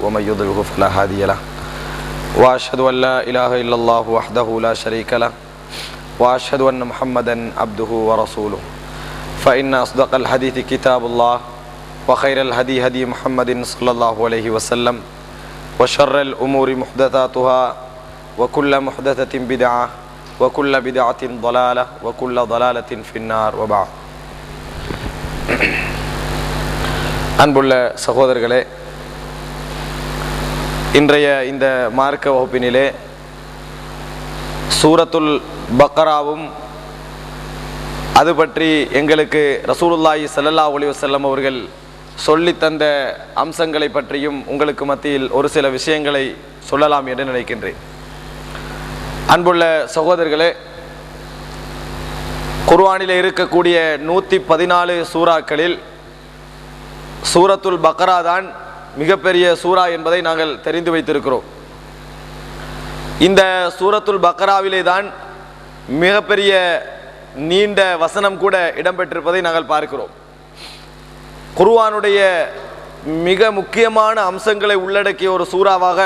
ومن يضلله فلا هادي له وأشهد أن لا إله إلا الله وحده لا شريك له وأشهد أن محمدا عبده ورسوله فإن أصدق الحديث كتاب الله وخير الهدي هدي محمد صلى الله عليه وسلم وشر الأمور محدثاتها وكل محدثة بدعة وكل بدعة ضلالة وكل ضلالة في النار وبعد. அன்புள்ள சகோதரர்களே, இன்றைய இந்த மார்க்க வகுப்பினிலே சூரத்துல் பக்ராவும் அது பற்றி எங்களுக்கு ரசூலுல்லாஹி ஸல்லல்லாஹு அலைஹி வஸல்லம் அவர்கள் சொல்லித்தந்த அம்சங்களை பற்றியும் உங்களுக்கு மத்தியில் ஒரு சில விஷயங்களை சொல்லலாம் என்று நினைக்கின்றேன். அன்புள்ள சகோதரர்களே, குர்ஆனில் இருக்கக்கூடிய 114 சூறாக்களில் சூரத்துல் பக்ரா தான் மிகப்பெரிய சூரா என்பதை நாங்கள் தெரிந்து வைத்திருக்கிறோம். இந்த சூரத்துல் பக்ராவிலே தான் மிகப்பெரிய நீண்ட வசனம் கூட இடம்பெற்றிருப்பதை நாங்கள் பார்க்கிறோம். குர்ஆனுடைய மிக முக்கியமான அம்சங்களை உள்ளடக்கிய ஒரு சூறாவாக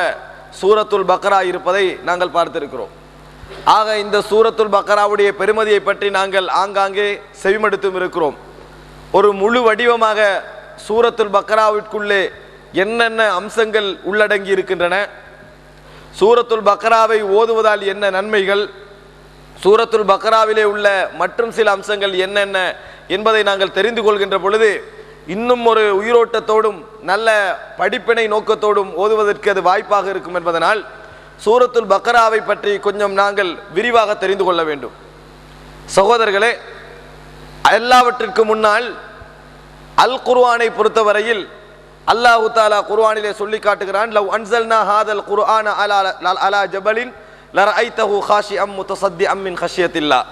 சூரத்துல் பக்ரா இருப்பதை நாங்கள் பார்த்திருக்கிறோம். ஆக இந்த சூரத்துல் பக்ராவுடைய பெருமதியை பற்றி நாங்கள் ஆங்காங்கே செவிமடுத்தும் இருக்கிறோம். ஒரு முழு வடிவமாக சூரத்துல் பக்ராவிற்குள்ளே என்னென்ன அம்சங்கள் உள்ளடங்கி இருக்கின்றன, சூரத்துல் பக்ராவை ஓதுவதால் என்ன நன்மைகள், சூரத்துல் பக்ராவிலே உள்ள மற்றும் சில அம்சங்கள் என்னென்ன என்பதை நாங்கள் தெரிந்து கொள்கின்ற பொழுது இன்னும் ஒரு உயிரோட்டத்தோடும் நல்ல படிப்பினை நோக்கத்தோடும் ஓதுவதற்கு அது வாய்ப்பாக இருக்கும் என்பதனால் சூரத்துல் பக்ராவை பற்றி கொஞ்சம் நாங்கள் விரிவாக தெரிந்து கொள்ள வேண்டும். சகோதரர்களே, எல்லாவற்றிற்கு முன்னால் அல் குர்ஆனை பொறுத்தவரையில் அல்லாஹு தஆலா குர்ஆனிலே சொல்லி காட்டுகிறான், லவ் அன்ஸல்னா ஹாதல் குர்ஆன அலா ஜபலின் லரஐதஹு காஷிஅம் முத்தஸத்திஅம் மின் கஷ்யத்தில்லாஹ்.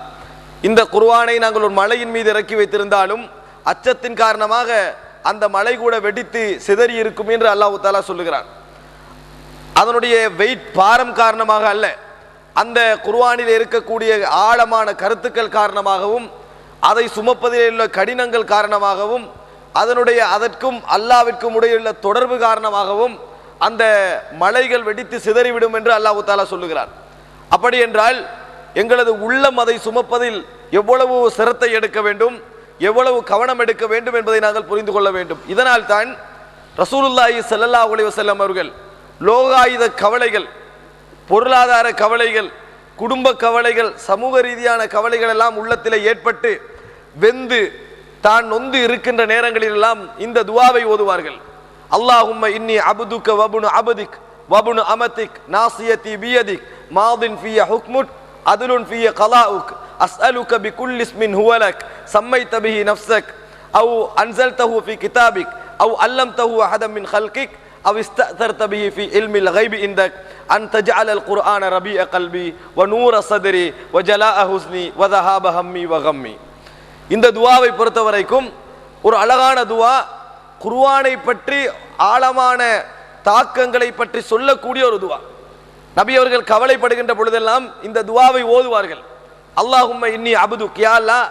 இந்த குர்ஆனை நாங்கள் ஒரு மலையின் மீது இறக்கி வைத்திருந்தாலும் அச்சத்தின் காரணமாக அந்த மலை கூட வெடித்து சிதறி இருக்கும் என்று அல்லாஹு தஆலா சொல்லுகிறான். அதனுடைய வெயிட் பாரம் காரணமாக அல்ல, அந்த குர்ஆனில் இருக்கக்கூடிய ஆழமான கருத்துக்கள் காரணமாகவும் அதை சுமப்பதில் உள்ள கடினங்கள் காரணமாகவும் அதற்கும் அல்லாஹ்விற்கும் உள்ள தொடர்பு காரணமாகவும் அந்த மலைகள் வெடித்து சிதறிவிடும் என்று அல்லாஹ் தஆலா சொல்லுகிறார். அப்படி என்றால் எங்களது உள்ளம் அதை சுமப்பதில் எவ்வளவு சிரத்தை எடுக்க வேண்டும், எவ்வளவு கவனம் எடுக்க வேண்டும் என்பதை நாங்கள் புரிந்து கொள்ள வேண்டும். இதனால் தான் ரசூலுல்லாஹி ஸல்லல்லாஹு அலைஹி வஸல்லம் அவர்கள் லோகாயுத கவலைகள், பொருளாதார கவலைகள், குடும்ப கவலைகள், சமூக ரீதியான கவலைகள் எல்லாம் உள்ளத்திலே ஏற்பட்டு வெந்து தான் நொந்து இருக்கின்ற நேரங்களில் எல்லாம் இந்த துஆவை ஓதுவார்கள். அல்லாஹும்ம இன்னி அப்துக வப்னு அப்திக் வப்னு அமதிக் நாசியதி பியதிக் மாதின் ஃபிய ஹுக்முக் அதுலுன் ஃபிய கலாஉக் அஸ்அலுக பிகுல்லி இஸ்மின் ஹுவலக் சம்மைத பிஹி நஃப்ஸக் அவ் அன்ஸல்தஹு ஃபி கிதாபிக் அவ் அல்லம்தஹு அஹதம் மின் ஹல்கிக் அவ் இஸ்தஅதர்த பிஹி ஃபி இல்மில் கைபி இந்தக் அன் தஜஅலல் குர்ஆன ரபீஅ கல்பி வ நூர ஸத்ரி வ ஜலாஅ ஹுஸ்னி வ ذهاب ஹம்மி வ கம்மி. இந்த துஆவை பொறுத்தவரைக்கும் ஒரு அழகான துஆ, குர்ஆனை பற்றி ஆழமான தாக்கங்களை பற்றி சொல்லக்கூடிய ஒரு துஆ. நபி அவர்கள் கவலைப்படுகின்ற பொழுதெல்லாம் இந்த துஆவை ஓதுவார்கள். அல்லாஹும்ம இன்னி அப்துக், யா அல்லாஹ்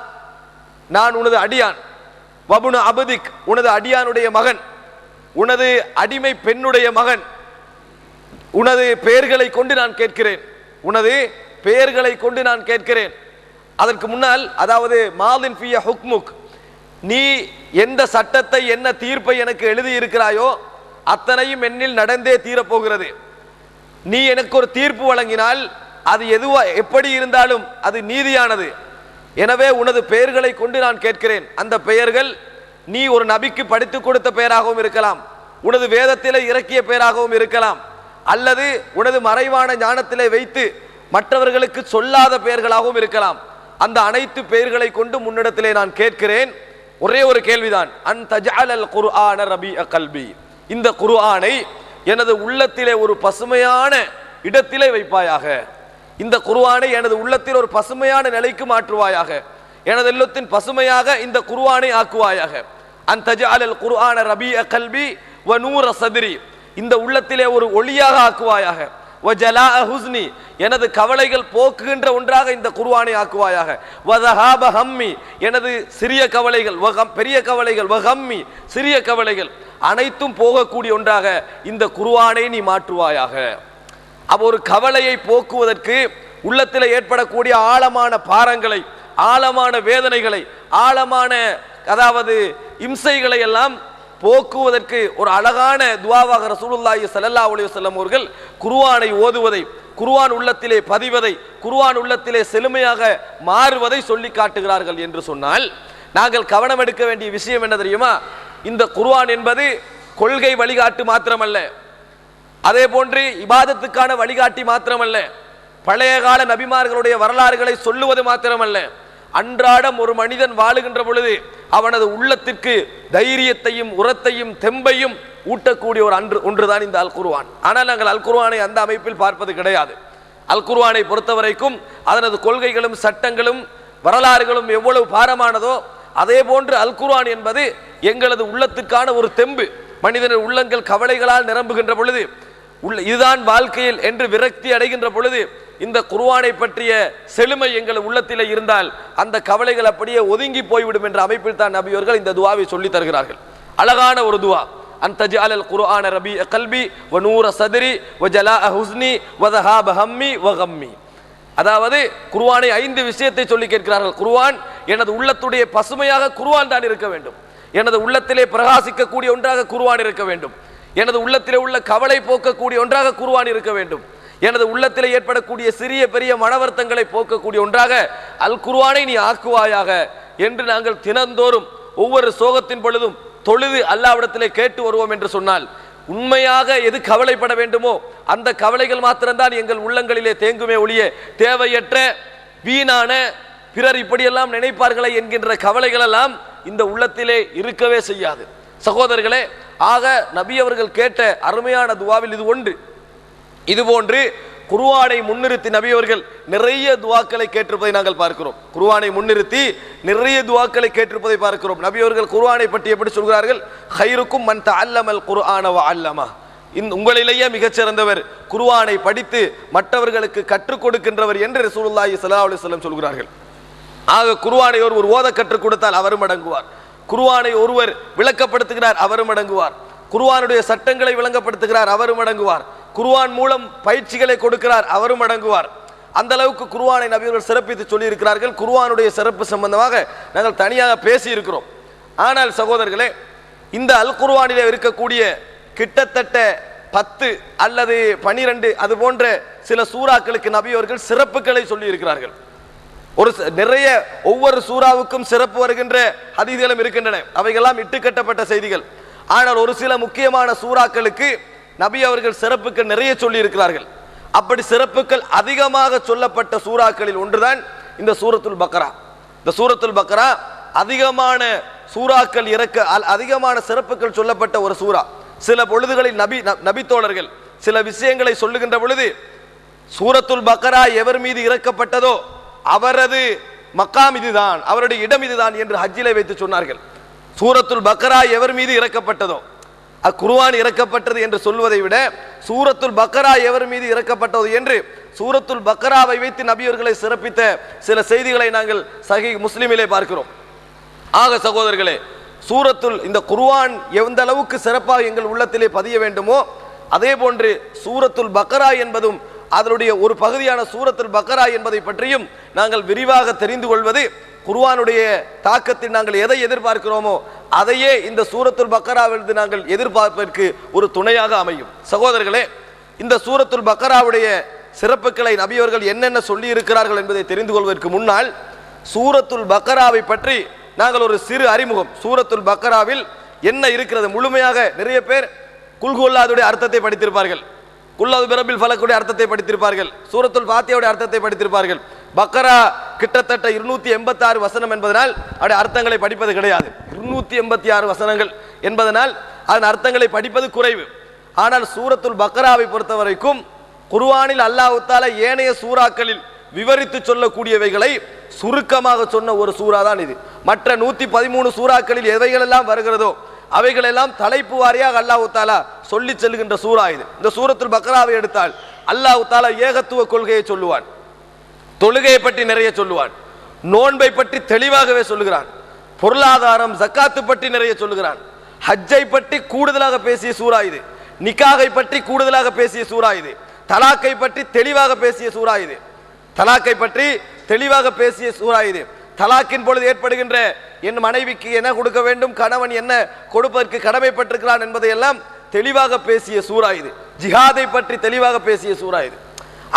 நான் உனது அடியான், வப்னு அப்திக் உனது அடியானுடைய மகன், உனது அடிமை பெண்ணுடைய மகன், உனது பெயர்களை கொண்டு நான் கேட்கிறேன், உனது பெயர்களை கொண்டு நான் கேட்கிறேன். அதற்கு முன்னால் அதாவது மாதின் ஃபிய ஹுக்முக், நீ எந்த சட்டத்தை என்ன தீர்ப்பை எனக்கு எழுதி இருக்கிறாயோ அத்தனையும் என்னில் நடந்தே தீரப்போகிறது. நீ எனக்கு ஒரு தீர்ப்பு வழங்கினால் அது எப்படி இருந்தாலும் அது நீதியானது. எனவே உனது பெயர்களை கொண்டு நான் கேட்கிறேன். அந்த பெயர்கள் நீ ஒரு நபிக்கு படித்து கொடுத்த பெயராகவும் இருக்கலாம், உனது வேதத்திலே இறக்கிய பெயராகவும் இருக்கலாம், அல்லது உனது மறைவான ஞானத்திலே வைத்து மற்றவர்களுக்கு சொல்லாத பெயர்களாகவும் இருக்கலாம். அந்த அனைத்து பெயர்களை கொண்டு முன்னிடத்திலே நான் கேட்கிறேன். ஒரே ஒரு கேள்விதான், அன் தஜஅலல் குர்ஆன ரபீஅ கல்பி, இந்த குர்ஆனை எனது உள்ளத்திலே ஒரு பசுமையான இடத்திலே வைப்பாயாக, இந்த குர்ஆனை எனது உள்ளத்தில் ஒரு பசுமையான நிலைக்கு மாற்றுவாயாக, எனது உள்ளத்தின் பசுமையாக இந்த குர்ஆனை ஆக்குவாயாக. அன் தஜஅலல் குர்ஆன ரபீஅ கல்பி வ நூர ஸத்ரி, இந்த உள்ளத்திலே ஒரு ஒளியாக ஆக்குவாயாக. வ ஜலாஅ ஹுஸ்னி, எனது கவலைகள் போக்குகின்ற ஒன்றாக இந்த குர்ஆனை ஆக்குவாயாக. வ ذهاب ஹம்மி, எனது சிறிய கவலைகள், பெரிய கவலைகள், வ ஹம்மி சிறிய கவலைகள், அனைத்தும் போகக்கூடிய ஒன்றாக இந்த குர்ஆனை நீ மாற்றுவாயாக. அப்போ ஒரு கவலையை போக்குவதற்கு உள்ளத்தில் ஏற்படக்கூடிய ஆழமான பாரங்களை, ஆழமான வேதனைகளை, ஆழமான அதாவது இம்சைகளை எல்லாம் போக்குவதற்கு ஒரு அழகான துஆவாக ரசூலுல்லாஹி ஸல்லல்லாஹு அலைஹி வஸல்லம் அவர்கள் குர்ஆனை ஓதுவதை, குர்ஆன் உள்ளத்திலே பதிவதை, குர்ஆன் உள்ளத்திலே செழுமையாக மாறுவதை சொல்லி காட்டுகிறார்கள் என்று சொன்னால், நாங்கள் கவனம் எடுக்க வேண்டிய விஷயம் என்ன தெரியுமா? இந்த குர்ஆன் என்பது கொள்கை வழிகாட்டு மாத்திரமல்ல, அதே போன்று இபாதத்துக்கான வழிகாட்டி மாத்திரமல்ல, பழைய கால நபிமார்களுடைய வரலாறுகளை சொல்லுவது மாத்திரமல்ல, அன்றாடம் ஒரு மனிதன் வாழுகின்ற பொழுது அவனது உள்ளத்திற்கு தைரியத்தையும் உரத்தையும் தெம்பையும் ஊட்டக்கூடிய ஒரு ஒன்றுதான் இந்த அல் குர்ஆன். ஆனால் நாங்கள் அல் குர்ஆனை அந்த அமைப்பில் பார்ப்பது கிடையாது. அல் குர்ஆனை பொறுத்தவரைக்கும் அதனது கொள்கைகளும் சட்டங்களும் வரலாறுகளும் எவ்வளவு பாரமானதோ அதே போன்று அல் குர்ஆன் என்பது எங்களது உள்ளத்துக்கான ஒரு தெம்பு. மனிதனின் உள்ளங்கள் கவலைகளால் நிரம்புகின்ற பொழுது, இதுதான் வாழ்க்கையில் என்று விரக்தி அடைகின்ற பொழுது இந்த குர்ஆனை பற்றிய செழுமை எங்கள் உள்ளத்திலே இருந்தால் அந்த கவலைகள் அப்படியே ஒதுங்கி போய்விடும் என்ற அமைப்பில் தான் நபியவர்கள் இந்த துஆவை சொல்லி தருகிறார்கள். அழகான ஒரு துஆ, அன்தஜஅல் குர்ஆன ரபீஅ கல்பி வ நூர சத்ரி வ ஜலாஅ ஹுஸ்னி வ ذஹாப ஹம்மி வ கம்மி. அதாவது குர்ஆனை 5 விஷயத்தை சொல்லி கேட்கிறார்கள். குர்ஆன் எனது உள்ளத்துடைய பசுமையாக குர்ஆன் தான் இருக்க வேண்டும், எனது உள்ளத்திலே பிரகாசிக்கக்கூடிய ஒன்றாக குர்ஆன் இருக்க வேண்டும், எனது உள்ளத்திலே உள்ள கவலை போக்கக்கூடிய ஒன்றாக குர்ஆன் இருக்க வேண்டும், எனது உள்ளத்திலே ஏற்படக்கூடிய சிறிய பெரிய மனவர்த்தங்களை போக்கக்கூடிய ஒன்றாக அல் குர்ஆனை நீ ஆக்குவாயாக என்று நாங்கள் தினந்தோறும் ஒவ்வொரு சோகத்தின் பொழுதும் தொழுது அல்லாஹ்விடத்திலே கேட்டு வருவோம் என்று சொன்னால், உண்மையாக எது கவலைப்பட வேண்டுமோ அந்த கவலைகள் மாத்திரம்தான் எங்கள் உள்ளங்களிலே தேங்குமே ஒழிய தேவையற்ற வீணான பிறர் இப்படியெல்லாம் நினைப்பார்களே என்கின்ற கவலைகள் எல்லாம் இந்த உள்ளத்திலே இருக்கவே செய்யாது. சகோதரர்களே, ஆக நபி அவர்கள் கேட்ட அருமையான துஆவில் இது ஒன்று. இதுபோன்று குர்ஆனை முன்னிறுத்தி நபி அவர்கள் நிறைய துஆக்களை கேட்டிருப்பதை நாங்கள் பார்க்கிறோம். குர்ஆனை முன்னிறுத்தி நிறைய துஆக்களை கேட்டிருப்பதை பார்க்கிறோம். நபி அவர்கள் குர்ஆனை பற்றி எப்படி சொல்கிறார்கள்? கைருக்கும் மன் தஅல்லமல் குர்ஆன வ அல்லமா. உங்களிலேயே மிகச்சிறந்தவர் குர்ஆனை படித்து மற்றவர்களுக்கு கற்றுக் கொடுக்கின்றவர் என்று ரசூலுல்லாஹி ஸல்லல்லாஹு அலைஹி வஸல்லம் சொல்கிறார்கள். ஆக குர்ஆனை ஒருவர் ஓத கற்றுக் கொடுத்தால் அவரும் அடங்குவார், குர்ஆனை ஒருவர் விளக்கப்படுத்துகிறார் அவரும் அடங்குவார், குர்ஆனுடைய சட்டங்களை விளங்கப்படுத்துகிறார் அவரும் அடங்குவார், குர்ஆன் மூலம் பயிற்சிகளை கொடுக்கிறார் அவரும் அடங்குவார். அந்த அளவுக்கு குர்ஆனை நபியவர்கள் சிறப்பித்து சொல்லி இருக்கிறார்கள். குர்ஆனுடைய சிறப்பு சம்பந்தமாக நாங்கள் தனியாக பேசி இருக்கிறோம். ஆனால் சகோதரர்களே, இந்த அல் குர்ஆனிலே இருக்கக்கூடிய கிட்டத்தட்ட 10 அல்லது 12 அது போன்ற சில சூறாக்களுக்கு நபியவர்கள் சிறப்புகளை சொல்லி இருக்கிறார்கள். நிறைய ஒவ்வொரு சூறாவுக்கும் சிறப்பு வருகின்ற ஹதீஸ்களும் இருக்கின்றன, அவைகளாம் இட்டுக்கட்டப்பட்ட செய்திகள். ஆனால் ஒரு சில முக்கியமான சூறாக்களுக்கு நபி அவர்கள் சிறப்புகள் நிறைய சொல்லி இருக்கிறார்கள். அப்படி சிறப்புகள் அதிகமாக சொல்லப்பட்ட சூறாக்களில் ஒன்றுதான் இந்த சூரத்துல் பக்ரா. இந்த சூரத்துல் பக்ரா அதிகமான சூறாக்கள் அதிகமான சிறப்புகள் சொல்லப்பட்ட ஒரு சூரா. சில பொழுதுகளில் நபி தோழர்கள் சில விஷயங்களை சொல்லுகின்ற பொழுது சூரத்துல் பக்ரா எவர் மீது இறக்கப்பட்டதோ அவரது மக்காம் இதுதான், அவருடைய இடம் இதுதான் என்று ஹஜ்ஜிலே வைத்து சொன்னார்கள். சூரத்துல் பக்ரா எவர் மீது இறக்கப்பட்டதோ, குர்ஆன் இறக்கப்பட்டது என்று சொல்வதை விட சூரத்துல் பக்ரா எவர் மீது இறக்கப்பட்டது என்று சூரத்துல் பக்ராவை வைத்து நபியவர்களை சிறப்பித்த சில செய்திகளை நாங்கள் சஹீஹ் முஸ்லிமிலே பார்க்கிறோம். ஆக சகோதரர்களே, இந்த குர்ஆன் எந்த அளவுக்கு சிறப்பாக எங்கள் உள்ளத்திலே பதிய வேண்டுமோ அதே போன்று சூரத்துல் பக்ரா என்பதும் அதனுடைய ஒரு பகுதியான சூரத்துல் பக்ரா என்பதை பற்றியும் நாங்கள் விரிவாக தெரிந்து கொள்வது குர்ஆனுடைய தாக்கத்தில் நாங்கள் எதை எதிர்பார்க்கிறோமோ அதையே இந்த சூரத்துல் பக்ராவிலிருந்து நாங்கள் எதிர்பார்ப்பதற்கு ஒரு துணையாக அமையும். சகோதரர்களே, இந்த சூரத்துல் பக்ராவுடைய சிறப்புகளை நபியவர்கள் என்னென்ன சொல்லி இருக்கிறார்கள் என்பதை தெரிந்து கொள்வதற்கு முன்னால் சூரத்துல் பக்ராவை பற்றி நாங்கள் ஒரு சிறு அறிமுகம். சூரத்துல் பக்ராவில் என்ன இருக்கிறது முழுமையாக நிறைய பேர் குல்ஹுல்லாஹுடைய அர்த்தத்தை படித்திருப்பார்கள், குல்லாது பிரபில் ஃபலக்குடைய அர்த்தத்தை படித்திருப்பார்கள், சூரத்துல் ஃபாத்திஹாவுடைய அர்த்தத்தை படித்திருப்பார்கள். பக்ரா கிட்டத்தட்ட 286 வசனம் என்பதனால் அதன் அர்த்தங்களை படிப்பது கிடையாது. 286 வசனங்கள் என்பதனால் அதன் அர்த்தங்களை படிப்பது குறைவு. ஆனால் சூரத்துல் பக்ராவை பொறுத்தவரைக்கும் குர்ஆனில் அல்லாஹ் தஆலா ஏனைய சூறாக்களில் விவரித்து சொல்லக்கூடியவைகளை சுருக்கமாக சொன்ன ஒரு சூறா தான் இது. மற்ற 113 சூறாக்களில் எவைகளெல்லாம் வருகிறதோ அவைகளெல்லாம் தலைப்பு வாரியாக அல்லாஹ் தஆலா சொல்லி செல்கின்ற சூறா இது. இந்த சூரத்துல் பக்ராவை எடுத்தால் அல்லாஹ் தஆலா ஏகத்துவ கொள்கையை சொல்லுவான், தொழுகையை பற்றி நிறைய சொல்லுவான், நோன்பை பற்றி தெளிவாகவே சொல்லுகிறான், பொருளாதாரம் ஜக்காத்து பற்றி நிறைய சொல்லுகிறான், ஹஜ்ஜை பற்றி கூடுதலாக பேசிய சூரா இது. நிக்காகை பற்றி கூடுதலாக பேசிய சூரா இது. தலாக்கை பற்றி தெளிவாக பேசிய சூரா இது. தலாக்கை பற்றி தெளிவாக பேசிய சூரா இது. தலாக்கின் பொழுது ஏற்படுகின்ற என் மனைவிக்கு என்ன கொடுக்க வேண்டும், கணவன் என்ன கொடுப்பதற்கு கடமைப்பட்டிருக்கிறான் என்பதை எல்லாம் தெளிவாக பேசிய சூரா இது. ஜிஹாதை பற்றி தெளிவாக பேசிய சூரா இது.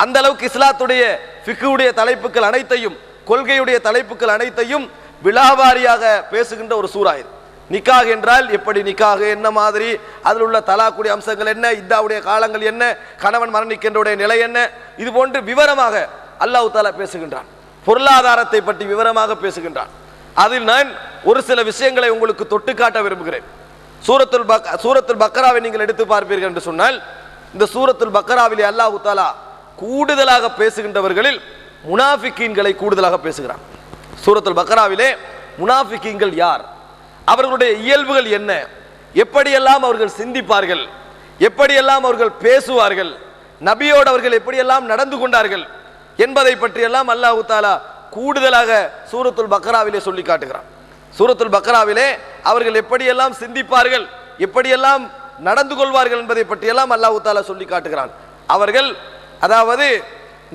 அந்த அளவுக்கு இஸ்லாத்துடைய ஃபிக்ஹுடைய தலைப்புகள் அனைத்தையும், கொள்கையுடைய தலைப்புகள் அனைத்தையும் விலாவாரியாக பேசுகின்ற ஒரு சூரா இது. நிக்காக என்றால் எப்படி நிக்காக, என்ன மாதிரி, அதில் உள்ள தலாக்குடைய அம்சங்கள் என்ன, இத்தாவுடைய காலங்கள் என்ன, கணவன் மரணிக்கின்றவுடைய நிலை என்ன, இது போன்று விவரமாக அல்லாஹ் தஆலா பேசுகின்றான். பொருளாதாரத்தை பற்றி விவரமாக பேசுகின்றான். அதில் நான் ஒரு சில விஷயங்களை உங்களுக்கு தொட்டு காட்ட விரும்புகிறேன். சூரத்துல் பக்ராவை நீங்கள் எடுத்து பார்ப்பீர்கள் என்று சொன்னால், இந்த சூரத்துல் பக்ராவிலே அல்லாஹ் தஆலா கூடுதலாக பேசுகின்றவர்களில் முனாஃபிகீன்களை கூடுதலாக பேசுகிறான். சூரத்துல் பக்ராவிலே முனாஃபிகீன்கள் யார், அவர்களுடைய இயல்புகள் என்ன, எப்படியெல்லாம் அவர்கள் சிந்திப்பார்கள், எப்படியெல்லாம் அவர்கள் பேசுவார்கள், நபியோடு அவர்கள் எப்படியெல்லாம் நடந்து கொண்டார்கள் என்பதை பற்றியெல்லாம் அல்லாஹ் தஆலா கூடுதலாக சூரத்துல் பக்ராவிலே சொல்லி காட்டுகிறான். சூரத்துல் பக்ராவிலே அவர்கள் எப்படியெல்லாம் சிந்திப்பார்கள், எப்படியெல்லாம் நடந்து கொள்வார்கள் என்பதை பற்றியெல்லாம் அல்லாஹ் தஆலா சொல்லி காட்டுகிறான். அவர்கள் அதாவது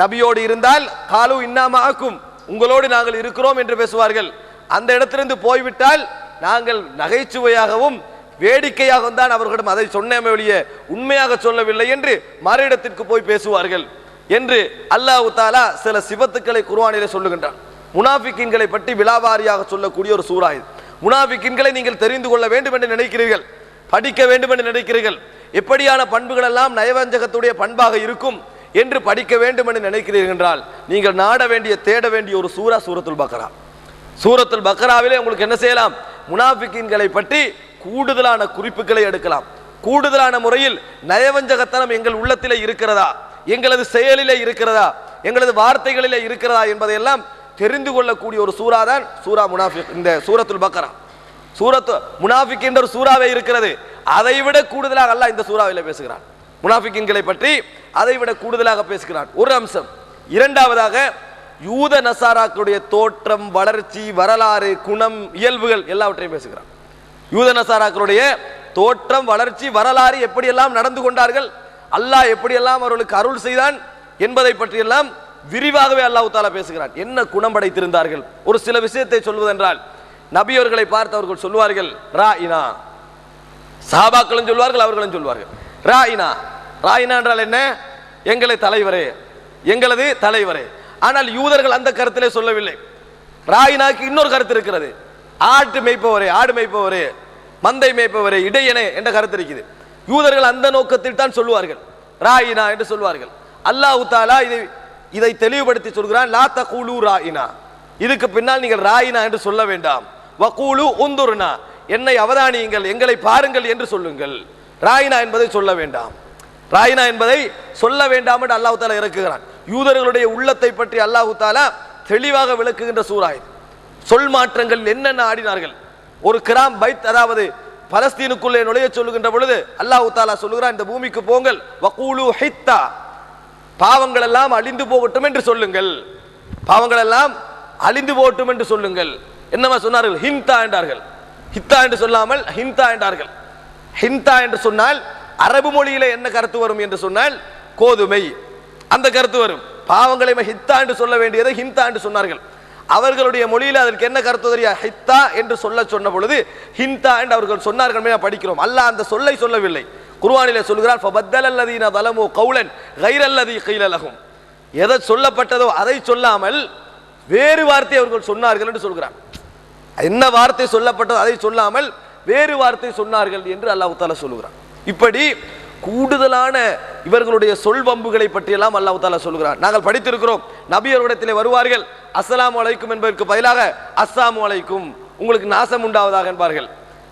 நபியோடு இருந்தால் காலு இன்னா மஅக்கும், உங்களோடு நாங்கள் இருக்கிறோம் என்று பேசுவார்கள். அந்த இடத்திலிருந்து போய்விட்டால் நாங்கள் நகைச்சுவையாகவும் வேடிக்கையாகவும் தான் அவர்களிடம் அதை சொன்னமே ஒழிய உண்மையாக சொல்லவில்லை என்று மறு இடத்திற்கு போய் பேசுவார்கள் என்று அல்லாஹ் தஆலா சில சிபத்துக்களை குர்ஆனிலே சொல்லுகின்றான். முனாஃபிகீன்களை பற்றி விலாவாரியாக சொல்லக்கூடிய ஒரு சூரா இது. முனாஃபிகீன்களை நீங்கள் தெரிந்து கொள்ள வேண்டும் என்று நினைக்கிறீர்கள், படிக்க வேண்டும் என்று நினைக்கிறீர்கள், எப்படியான பண்புகள் எல்லாம் நயவஞ்சகத்துடைய பண்பாக இருக்கும் என்று படிக்க வேண்டும் என்று நினைக்கிறீர்கள் என்றால் நீங்கள் நாட வேண்டிய, தேட வேண்டிய ஒரு சூரா சூரத்துல் பக்ரா. சூரத்துல் பக்ராவிலே உங்களுக்கு என்ன செய்யலாம், முனாஃபிகீன்களை பற்றி கூடுதலான குறிப்புகளை எடுக்கலாம். கூடுதலான முறையில் நயவஞ்சகத்தனம் எங்கள் உள்ளத்திலே இருக்கிறதா, எங்களது செயலிலே இருக்கிறதா, எங்களது வார்த்தைகளிலே இருக்கிறதா என்பதையெல்லாம் தெரிந்து கொள்ளக்கூடிய ஒரு சூரா தான் சூரா முனாஃபிக். இந்த சூரத்துல் பக்ரா சூரத்து முனாஃபிக் என்ற ஒரு சூறாவே இருக்கிறது. அதைவிட கூடுதலாக அல்லாஹ் இந்த சூறாவிலே பேசுகிறான். முனாஃபிகீன்களை பற்றி அதைவிட கூடுதலாக பேசுகிறான். ஒரு அம்சம். இரண்டாவதாக யூத நசாராக்களுடைய தோற்றம், வளர்ச்சி, வரலாறு, குணம், இயல்புகள் எல்லாவற்றையும் பேசுகிறான். யூத நசாராக்களுடைய தோற்றம், வளர்ச்சி, வரலாறு, எப்படியெல்லாம் நடந்து கொண்டார்கள், அல்லாஹ் எப்படியெல்லாம் அவர்களுக்கு அருள் செய்தான் என்பதை பற்றியெல்லாம் விரிவாகவே அல்லாஹ் தஆலா பேசுகிறான். என்ன குணம் படைத்திருந்தார்கள். ஒரு சில விஷயத்தை சொல்வதென்றால், நபியவர்களை பார்த்து அவர்கள் சொல்வார்கள் ராயினா, சஹாபாக்களும் சொல்வார்கள், அவர்களும் சொல்வார்கள் ராயினா. ராயினா என்றால் என்ன, எங்களை தலைவரே, எங்களது தலைவரே. ஆனால் யூதர்கள் அந்த கருத்திலே சொல்லவில்லை. ராயினாக்கு இன்னொரு கருத்து இருக்கிறது. ஆட்டு மேய்ப்பவரே, ஆடு மேய்ப்பவரே, மந்தை மேய்ப்பவரே, இடையனே என்ற கருத்து இருக்குது. யூதர்கள் அந்த நோக்கத்தில் தான் சொல்லுவார்கள், ராயினா என்று சொல்வார்கள். அல்லாஹ் தஆலா இதை தெளிவுபடுத்தி சொல்கிறான். லா தகூலு ராயினா, இதுக்கு பின்னால் நீங்கள் ராயினா என்று சொல்ல வேண்டாம். வகூலு உந்துர்னா, என்னை அவதானியுங்கள், எங்களை பாருங்கள் என்று சொல்லுங்கள். ராயினா என்பதை சொல்ல வேண்டாம், ராயினா என்பதை சொல்ல வேண்டாம் என்று அல்லாஹ் தஆலா இறக்குகிறான். யூதர்களுடைய உள்ளத்தை பற்றி அல்லாஹ் தஆலா தெளிவாக விளக்குகின்ற சூரா இது. சொல் மாற்றங்கள் என்னென்ன ஆடினார்கள். ஒரு கிராம் பைத், அதாவது பலஸ்தீனுக்குள்ளே நுழைய சொல்லுகின்ற பொழுது அல்லாஹ் தஆலா சொல்லுகிறான், இந்த பூமிக்கு போங்கள், வகூலு ஹித்தா, பாவங்கள் எல்லாம் அழிந்து போகட்டும் என்று சொல்லுங்கள், பாவங்கள் எல்லாம் அழிந்து போகட்டும் என்று சொல்லுங்கள். என்னமா சொன்னார்கள், ஹிந்தா என்றார்கள். ஹித்தா என்று சொல்லாமல் ஹிந்தா என்றார்கள். ஹிந்தா என்று சொன்னால் அரபு மொழியிலே என்ன கருத்து வரும் என்று சொன்னால் கோதுமை, அந்த கருத்து வரும். பாவங்களை ஹித்தா என்று சொல்ல வேண்டியதை ஹிந்தா என்று சொன்னார்கள். அவர்களுடைய மொழியில் அதற்கு என்ன கருத்து தெரியா, ஹித்தா என்று சொல்ல சொன்ன பொழுது ஹிந்தா என்று அவர்கள் சொன்னார்கள். படிக்கிறோம், அல்லாஹ் அந்த சொல்லை சொல்லவில்லை. குர்ஆனிலே சொல்கிறார், ஃபபத்தலல்லதீன ஸலமு கௌலன் கைரல்லதீ கீல லஹும், எதை சொல்லப்பட்டதோ அதை சொல்லாமல் வேறு வார்த்தை அவர்கள் சொன்னார்கள் என்று சொல்கிறார். என்ன வார்த்தை சொல்லப்பட்டதோ அதை சொல்லாமல் வேறு வார்த்தை சொன்னார்கள் என்று அல்லாஹ் தஆலா சொல்கிறார். இப்படி கூடுதலான இவர்களுடைய சொல்வம்புகளை பற்றியெல்லாம் அல்லாஹ் தஆலா சொல்கிறார். நாங்கள் படித்திருக்கிறோம், நபியரிடத்திலே வருவார்கள், அஸ்ஸலாமு அலைக்கும் என்பதற்கு பதிலாக அஸ்ஸாமு அலைக்கும், உங்களுக்கு நாசம் உண்டாவதாக என்பார்கள்.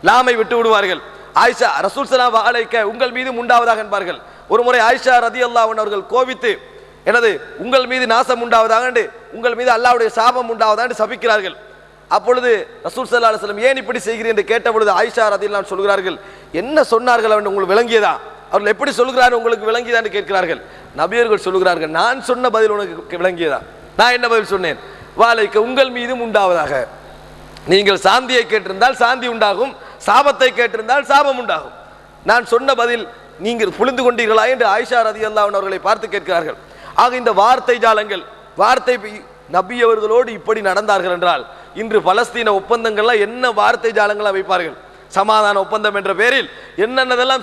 லாமை விட்டு விடுவார்கள். ஆயிஷா ரசூல் ஸல்லல்லாஹு அலைஹி உங்கள் மீது உண்டாவதாக என்பார்கள். ஒரு முறை ஆயிஷா ரதியல்லாஹு அன்ஹா அவர்கள் கோபித்து, எனது உங்கள் மீது நாசம் உண்டாவதாக, உங்கள் மீது அல்லாஹ்வுடைய சாபம் உண்டாவதாக என்று சபிக்கிறார்கள். அப்பொழுது ரசூல் ஸல்லல்லாஹு அலைஹி வஸல்லம் ஏன் இப்படி செய்கிறீர்கள் என்று கேட்ட பொழுது ஆயிஷா ரதியல்லாஹு அன்ஹா சொல்கிறார்கள், என்ன சொன்னார்கள் என்று உங்களுக்கு விளங்கியதா, அவர்கள் எப்படி சொல்கிறார்கள் உங்களுக்கு விளங்கியதா என்று கேட்கிறார்கள். நபியர்கள் சொல்கிறார்கள், நான் சொன்ன பதில் உனக்கு விளங்கியதா, நான் என்ன பதில் சொன்னேன், வாலைக்க உங்கள் மீதும் உண்டாவதாக, நீங்கள் சாந்தியை கேட்டிருந்தால் சாந்தி உண்டாகும், சாபத்தை கேட்டிருந்தால் சாபம் உண்டாகும். நான் சொன்ன பதில் நீங்கள் புரிந்து கொண்டீர்களா என்று ஆயிஷா ரலியல்லாஹு அன்ஹா அவர்களை பார்த்து கேட்கிறார்கள். ஆக இந்த வார்த்தை ஜாலங்கள், வார்த்தை நபி அவர்களோடு இப்படி நடந்தார்கள் என்றால் இன்று பலஸ்தீன ஒப்பந்தங்கள்லாம் என்ன வார்த்தை ஜாலங்களா வைப்பார்கள். சமாதான ஒப்பந்தம் என்ற பெயரில் என்னென்னதெல்லாம்